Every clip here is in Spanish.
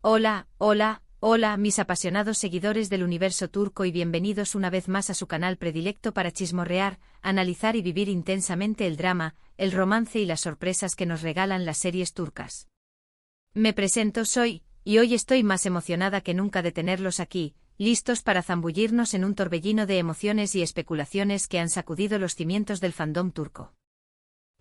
Hola, hola, hola, mis apasionados seguidores del universo turco y bienvenidos una vez más a su canal predilecto para chismorrear, analizar y vivir intensamente el drama, el romance y las sorpresas que nos regalan las series turcas. Me presento, y hoy estoy más emocionada que nunca de tenerlos aquí, listos para zambullirnos en un torbellino de emociones y especulaciones que han sacudido los cimientos del fandom turco.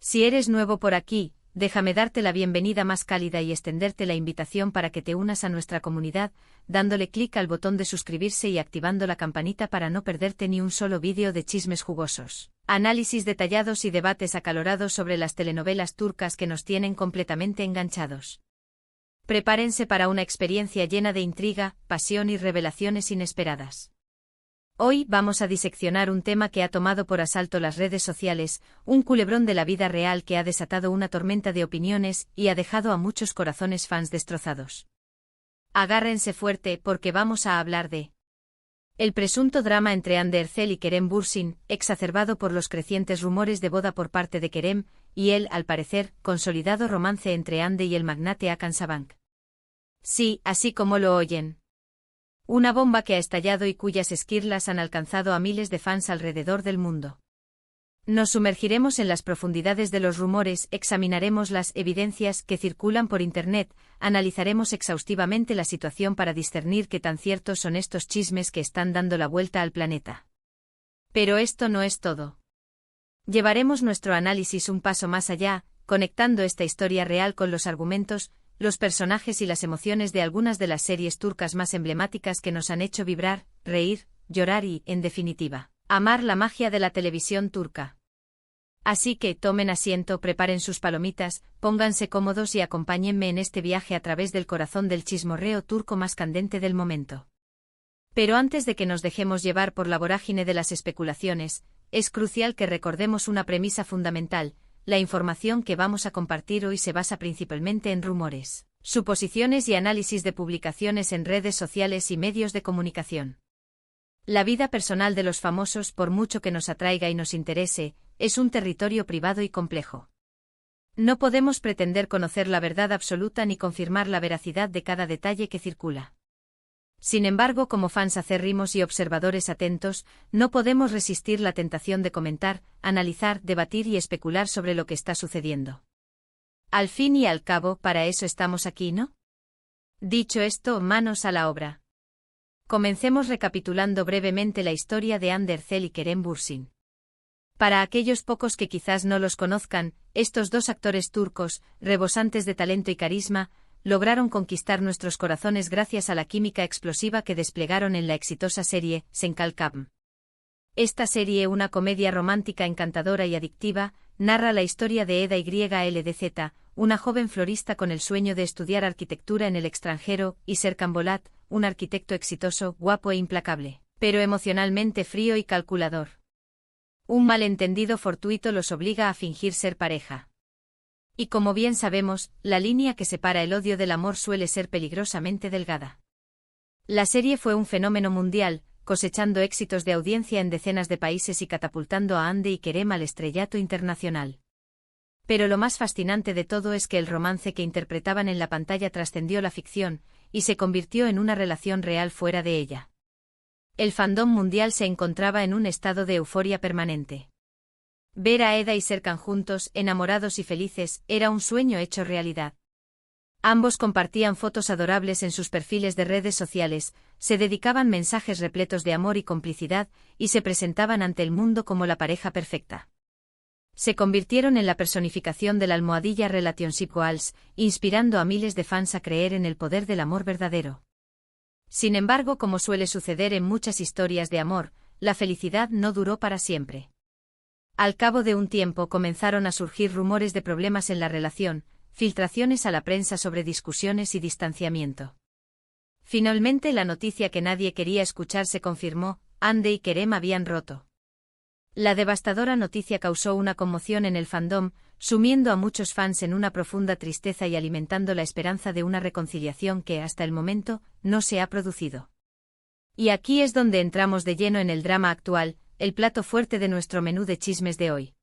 Si eres nuevo por aquí, déjame darte la bienvenida más cálida y extenderte la invitación para que te unas a nuestra comunidad, dándole clic al botón de suscribirse y activando la campanita para no perderte ni un solo vídeo de chismes jugosos, análisis detallados y debates acalorados sobre las telenovelas turcas que nos tienen completamente enganchados. Prepárense para una experiencia llena de intriga, pasión y revelaciones inesperadas. Hoy vamos a diseccionar un tema que ha tomado por asalto las redes sociales, un culebrón de la vida real que ha desatado una tormenta de opiniones y ha dejado a muchos corazones fans destrozados. Agárrense fuerte porque vamos a hablar de el presunto drama entre Hande Erçel y Kerem Bürsin, exacerbado por los crecientes rumores de boda por parte de Kerem, y el, al parecer, consolidado romance entre Hande y el magnate Hakan Sabancı. Sí, así como lo oyen. Una bomba que ha estallado y cuyas esquirlas han alcanzado a miles de fans alrededor del mundo. Nos sumergiremos en las profundidades de los rumores, examinaremos las evidencias que circulan por Internet, analizaremos exhaustivamente la situación para discernir qué tan ciertos son estos chismes que están dando la vuelta al planeta. Pero esto no es todo. Llevaremos nuestro análisis un paso más allá, conectando esta historia real con los argumentos, los personajes y las emociones de algunas de las series turcas más emblemáticas que nos han hecho vibrar, reír, llorar y, en definitiva, amar la magia de la televisión turca. Así que tomen asiento, preparen sus palomitas, pónganse cómodos y acompáñenme en este viaje a través del corazón del chismorreo turco más candente del momento. Pero antes de que nos dejemos llevar por la vorágine de las especulaciones, es crucial que recordemos una premisa fundamental. La información que vamos a compartir hoy se basa principalmente en rumores, suposiciones y análisis de publicaciones en redes sociales y medios de comunicación. La vida personal de los famosos, por mucho que nos atraiga y nos interese, es un territorio privado y complejo. No podemos pretender conocer la verdad absoluta ni confirmar la veracidad de cada detalle que circula. Sin embargo, como fans acérrimos y observadores atentos, no podemos resistir la tentación de comentar, analizar, debatir y especular sobre lo que está sucediendo. Al fin y al cabo, para eso estamos aquí, ¿no? Dicho esto, manos a la obra. Comencemos recapitulando brevemente la historia de Hande Erçel y Kerem Bürsin. Para aquellos pocos que quizás no los conozcan, estos dos actores turcos, rebosantes de talento y carisma, lograron conquistar nuestros corazones gracias a la química explosiva que desplegaron en la exitosa serie Sen Kalkam. Esta serie, una comedia romántica encantadora y adictiva, narra la historia de Eda Ylz, una joven florista con el sueño de estudiar arquitectura en el extranjero, y Serkan Bolat, un arquitecto exitoso, guapo e implacable, pero emocionalmente frío y calculador. Un malentendido fortuito los obliga a fingir ser pareja. Y como bien sabemos, la línea que separa el odio del amor suele ser peligrosamente delgada. La serie fue un fenómeno mundial, cosechando éxitos de audiencia en decenas de países y catapultando a Hande y Kerem al estrellato internacional. Pero lo más fascinante de todo es que el romance que interpretaban en la pantalla trascendió la ficción, y se convirtió en una relación real fuera de ella. El fandom mundial se encontraba en un estado de euforia permanente. Ver a Eda y Serkan juntos, enamorados y felices, era un sueño hecho realidad. Ambos compartían fotos adorables en sus perfiles de redes sociales, se dedicaban mensajes repletos de amor y complicidad, y se presentaban ante el mundo como la pareja perfecta. Se convirtieron en la personificación de la almohadilla Relationship Goals, inspirando a miles de fans a creer en el poder del amor verdadero. Sin embargo, como suele suceder en muchas historias de amor, la felicidad no duró para siempre. Al cabo de un tiempo comenzaron a surgir rumores de problemas en la relación, filtraciones a la prensa sobre discusiones y distanciamiento. Finalmente la noticia que nadie quería escuchar se confirmó: Hande y Kerem habían roto. La devastadora noticia causó una conmoción en el fandom, sumiendo a muchos fans en una profunda tristeza y alimentando la esperanza de una reconciliación que, hasta el momento, no se ha producido. Y aquí es donde entramos de lleno en el drama actual, el plato fuerte de nuestro menú de chismes de hoy.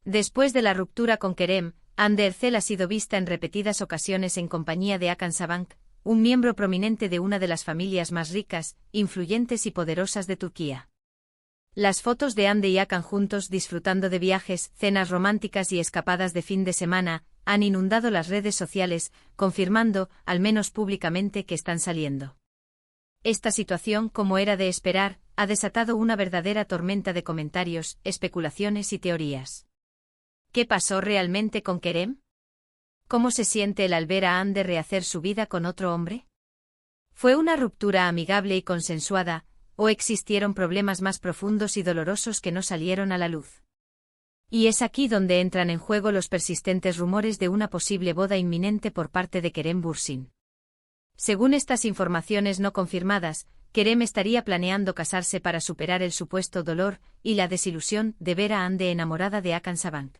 Después de la ruptura con Kerem, Hande Erçel ha sido vista en repetidas ocasiones en compañía de Hakan Sabancı, un miembro prominente de una de las familias más ricas, influyentes y poderosas de Turquía. Las fotos de Hande y Hakan juntos disfrutando de viajes, cenas románticas y escapadas de fin de semana han inundado las redes sociales, confirmando, al menos públicamente, que están saliendo. Esta situación, como era de esperar, ha desatado una verdadera tormenta de comentarios, especulaciones y teorías. ¿Qué pasó realmente con Kerem? ¿Cómo se siente él al ver a Hande rehacer su vida con otro hombre? ¿Fue una ruptura amigable y consensuada, o existieron problemas más profundos y dolorosos que no salieron a la luz? Y es aquí donde entran en juego los persistentes rumores de una posible boda inminente por parte de Kerem Bürsin. Según estas informaciones no confirmadas, Kerem estaría planeando casarse para superar el supuesto dolor y la desilusión de ver a Hande enamorada de Hakan Sabank.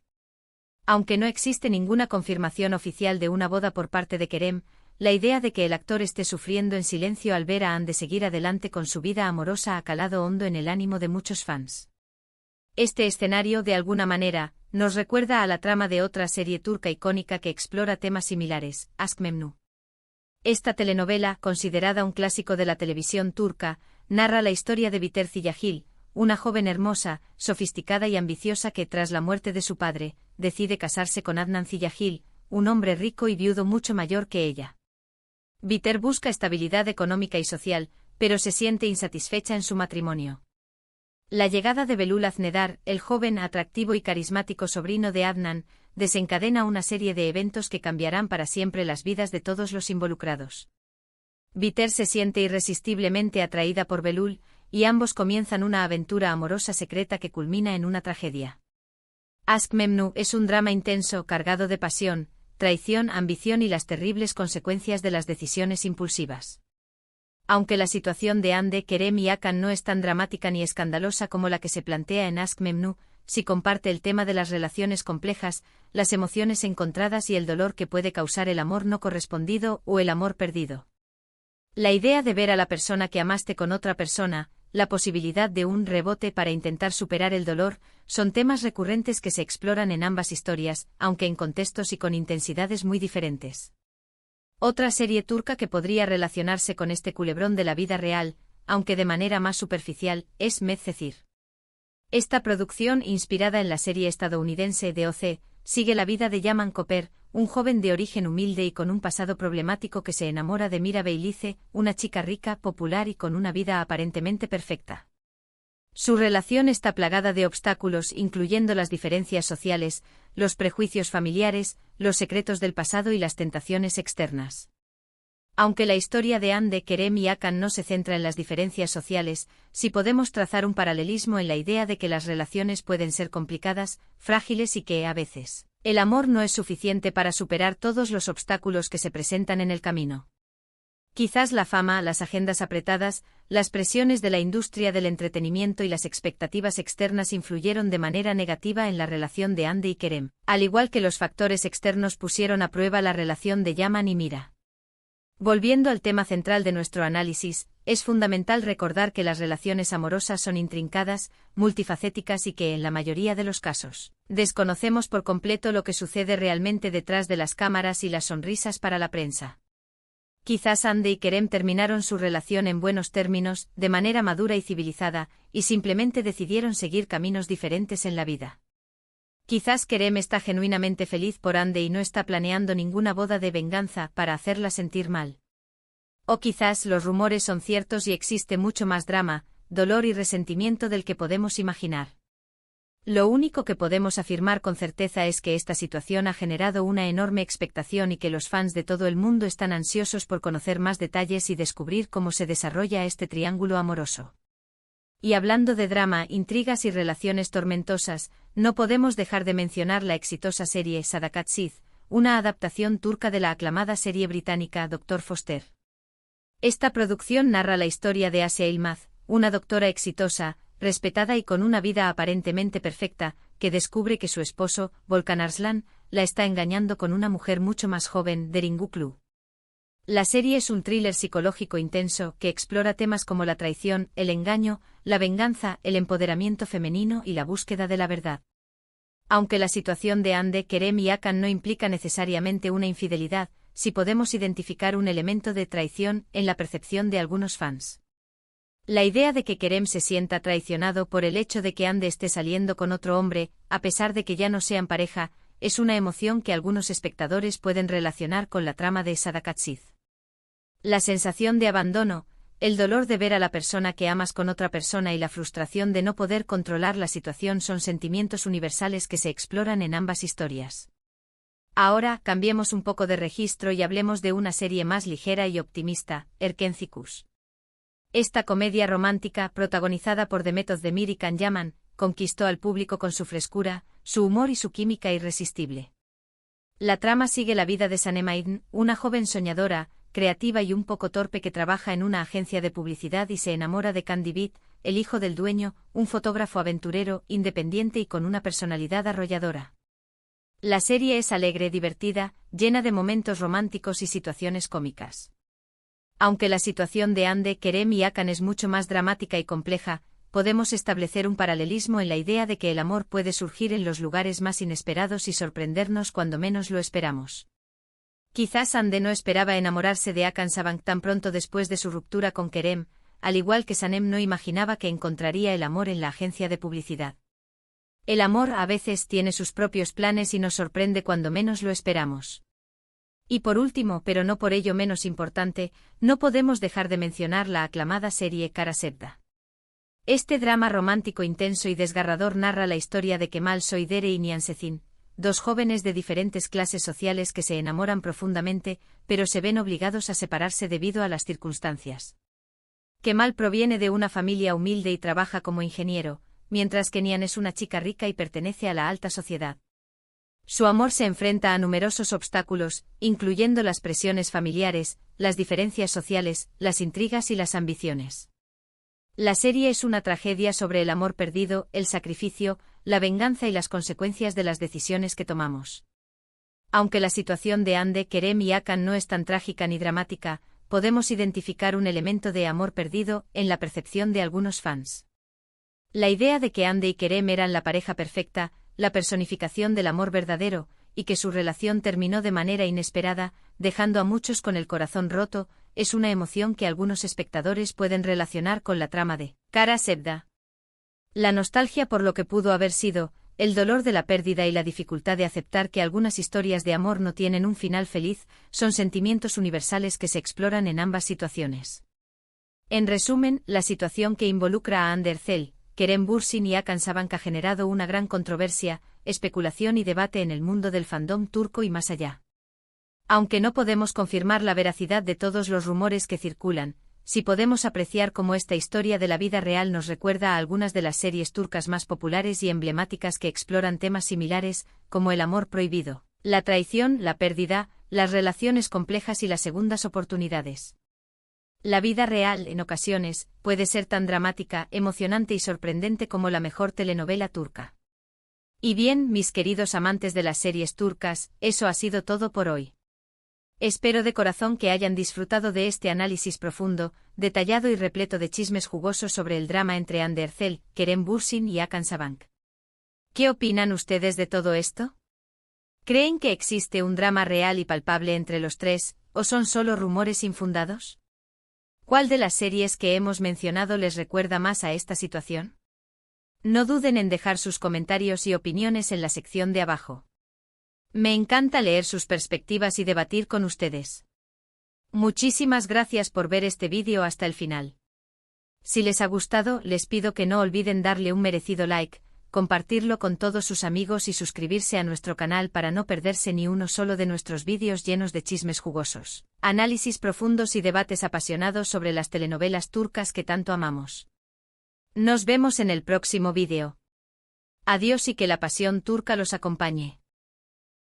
Aunque no existe ninguna confirmación oficial de una boda por parte de Kerem, la idea de que el actor esté sufriendo en silencio al ver a Hande seguir adelante con su vida amorosa ha calado hondo en el ánimo de muchos fans. Este escenario, de alguna manera, nos recuerda a la trama de otra serie turca icónica que explora temas similares, Aşk Memnu. Esta telenovela, considerada un clásico de la televisión turca, narra la historia de Biter Ziyagil, una joven hermosa, sofisticada y ambiciosa que, tras la muerte de su padre, decide casarse con Adnan Ziyagil, un hombre rico y viudo mucho mayor que ella. Biter busca estabilidad económica y social, pero se siente insatisfecha en su matrimonio. La llegada de Belul Aznedar, el joven, atractivo y carismático sobrino de Adnan, desencadena una serie de eventos que cambiarán para siempre las vidas de todos los involucrados. Biter se siente irresistiblemente atraída por Belul, y ambos comienzan una aventura amorosa secreta que culmina en una tragedia. Aşk Memnu es un drama intenso, cargado de pasión, traición, ambición y las terribles consecuencias de las decisiones impulsivas. Aunque la situación de Hande, Kerem y Hakan no es tan dramática ni escandalosa como la que se plantea en Aşk Memnu, sí comparte el tema de las relaciones complejas, las emociones encontradas y el dolor que puede causar el amor no correspondido o el amor perdido. La idea de ver a la persona que amaste con otra persona, la posibilidad de un rebote para intentar superar el dolor, son temas recurrentes que se exploran en ambas historias, aunque en contextos y con intensidades muy diferentes. Otra serie turca que podría relacionarse con este culebrón de la vida real, aunque de manera más superficial, es Medcezir. Esta producción, inspirada en la serie estadounidense de OC, sigue la vida de Yaman Koper, un joven de origen humilde y con un pasado problemático que se enamora de Mira Beylice, una chica rica, popular y con una vida aparentemente perfecta. Su relación está plagada de obstáculos, incluyendo las diferencias sociales, los prejuicios familiares, los secretos del pasado y las tentaciones externas. Aunque la historia de Hande, Kerem y Hakan no se centra en las diferencias sociales, sí podemos trazar un paralelismo en la idea de que las relaciones pueden ser complicadas, frágiles y que, a veces, el amor no es suficiente para superar todos los obstáculos que se presentan en el camino. Quizás la fama, las agendas apretadas, las presiones de la industria del entretenimiento y las expectativas externas influyeron de manera negativa en la relación de Hande y Kerem, al igual que los factores externos pusieron a prueba la relación de Yaman y Mira. Volviendo al tema central de nuestro análisis, es fundamental recordar que las relaciones amorosas son intrincadas, multifacéticas y que, en la mayoría de los casos, desconocemos por completo lo que sucede realmente detrás de las cámaras y las sonrisas para la prensa. Quizás Hande y Kerem terminaron su relación en buenos términos, de manera madura y civilizada, y simplemente decidieron seguir caminos diferentes en la vida. Quizás Kerem está genuinamente feliz por Hande y no está planeando ninguna boda de venganza para hacerla sentir mal. O quizás los rumores son ciertos y existe mucho más drama, dolor y resentimiento del que podemos imaginar. Lo único que podemos afirmar con certeza es que esta situación ha generado una enorme expectación y que los fans de todo el mundo están ansiosos por conocer más detalles y descubrir cómo se desarrolla este triángulo amoroso. Y hablando de drama, intrigas y relaciones tormentosas, no podemos dejar de mencionar la exitosa serie Sadakat Sith, una adaptación turca de la aclamada serie británica Dr. Foster. Esta producción narra la historia de Asia Yılmaz, una doctora exitosa, respetada y con una vida aparentemente perfecta, que descubre que su esposo, Volkan Arslan, la está engañando con una mujer mucho más joven, Derin Guklu. La serie es un thriller psicológico intenso que explora temas como la traición, el engaño, la venganza, el empoderamiento femenino y la búsqueda de la verdad. Aunque la situación de Hande, Kerem y Hakan no implica necesariamente una infidelidad, si podemos identificar un elemento de traición en la percepción de algunos fans. La idea de que Kerem se sienta traicionado por el hecho de que Ande esté saliendo con otro hombre, a pesar de que ya no sean pareja, es una emoción que algunos espectadores pueden relacionar con la trama de Sadakatsiz. La sensación de abandono, el dolor de ver a la persona que amas con otra persona y la frustración de no poder controlar la situación son sentimientos universales que se exploran en ambas historias. Ahora, cambiemos un poco de registro y hablemos de una serie más ligera y optimista, Erkencikus. Esta comedia romántica, protagonizada por Demet Özdemir y Can Yaman, conquistó al público con su frescura, su humor y su química irresistible. La trama sigue la vida de Sanem Aydin, una joven soñadora, creativa y un poco torpe que trabaja en una agencia de publicidad y se enamora de Can Divit, el hijo del dueño, un fotógrafo aventurero, independiente y con una personalidad arrolladora. La serie es alegre, divertida, llena de momentos románticos y situaciones cómicas. Aunque la situación de Ande, Kerem y Hakan es mucho más dramática y compleja, podemos establecer un paralelismo en la idea de que el amor puede surgir en los lugares más inesperados y sorprendernos cuando menos lo esperamos. Quizás Ande no esperaba enamorarse de Hakan Sabank tan pronto después de su ruptura con Kerem, al igual que Sanem no imaginaba que encontraría el amor en la agencia de publicidad. El amor a veces tiene sus propios planes y nos sorprende cuando menos lo esperamos. Y por último, pero no por ello menos importante, no podemos dejar de mencionar la aclamada serie Kara Sevda. Este drama romántico intenso y desgarrador narra la historia de Kemal Soydere y Nihan Sezin, dos jóvenes de diferentes clases sociales que se enamoran profundamente, pero se ven obligados a separarse debido a las circunstancias. Kemal proviene de una familia humilde y trabaja como ingeniero, mientras que Nihan es una chica rica y pertenece a la alta sociedad. Su amor se enfrenta a numerosos obstáculos, incluyendo las presiones familiares, las diferencias sociales, las intrigas y las ambiciones. La serie es una tragedia sobre el amor perdido, el sacrificio, la venganza y las consecuencias de las decisiones que tomamos. Aunque la situación de Ande, Kerem y Hakan no es tan trágica ni dramática, podemos identificar un elemento de amor perdido en la percepción de algunos fans. La idea de que Ande y Kerem eran la pareja perfecta, la personificación del amor verdadero, y que su relación terminó de manera inesperada, dejando a muchos con el corazón roto, es una emoción que algunos espectadores pueden relacionar con la trama de Kara Sevda. La nostalgia por lo que pudo haber sido, el dolor de la pérdida y la dificultad de aceptar que algunas historias de amor no tienen un final feliz, son sentimientos universales que se exploran en ambas situaciones. En resumen, la situación que involucra a Hande Erçel, Kerem Bürsin y Hakan Sabank ha generado una gran controversia, especulación y debate en el mundo del fandom turco y más allá. Aunque no podemos confirmar la veracidad de todos los rumores que circulan, sí podemos apreciar cómo esta historia de la vida real nos recuerda a algunas de las series turcas más populares y emblemáticas que exploran temas similares, como el amor prohibido, la traición, la pérdida, las relaciones complejas y las segundas oportunidades. La vida real, en ocasiones, puede ser tan dramática, emocionante y sorprendente como la mejor telenovela turca. Y bien, mis queridos amantes de las series turcas, eso ha sido todo por hoy. Espero de corazón que hayan disfrutado de este análisis profundo, detallado y repleto de chismes jugosos sobre el drama entre Hande Erçel, Kerem Bürsin y Hakan Sabank. ¿Qué opinan ustedes de todo esto? ¿Creen que existe un drama real y palpable entre los tres, o son solo rumores infundados? ¿Cuál de las series que hemos mencionado les recuerda más a esta situación? No duden en dejar sus comentarios y opiniones en la sección de abajo. Me encanta leer sus perspectivas y debatir con ustedes. Muchísimas gracias por ver este vídeo hasta el final. Si les ha gustado, les pido que no olviden darle un merecido like, compartirlo con todos sus amigos y suscribirse a nuestro canal para no perderse ni uno solo de nuestros vídeos llenos de chismes jugosos, análisis profundos y debates apasionados sobre las telenovelas turcas que tanto amamos. Nos vemos en el próximo vídeo. Adiós y que la pasión turca los acompañe.